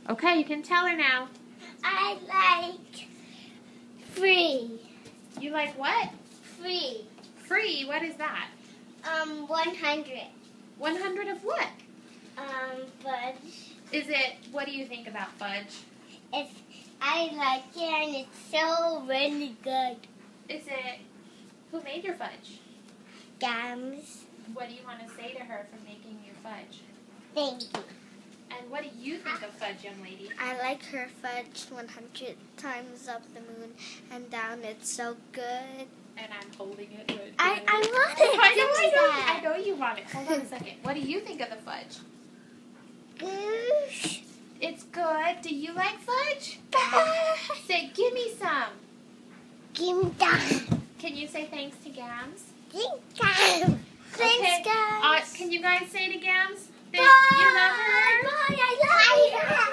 Okay, you can tell her now. I like free. You like what? Free. Free? What is that? 100. 100 of what? Fudge. Is it, what do you think about fudge? I like it and it's so really good. Is it, who made your fudge? Gams. What do you want to say to her for making your fudge? Thank you. And what do you think of fudge, young lady? I like her fudge 100 times up the moon and down. It's so good. And I'm holding it good. I want it. I know you want it. Hold on a second. What do you think of the fudge? Good. It's good. Do you like fudge? Say, give me some. Give me that. Can you say thanks to Gams? Thanks, Okay. guys. Can you guys say to Gams that Bye. you love her? Bye. I love you.